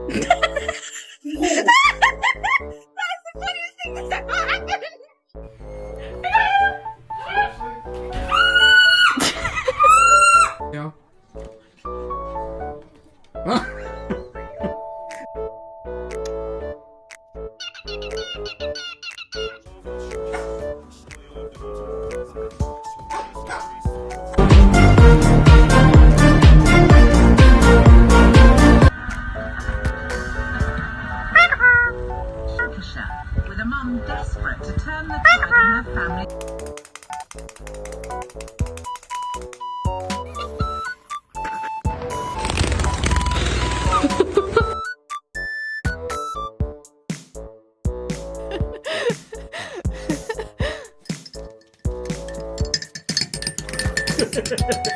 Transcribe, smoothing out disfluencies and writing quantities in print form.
That's the funniest thing that's ever happened! Yeah. With a mum desperate to turn the tide in her family. Ha ha ha.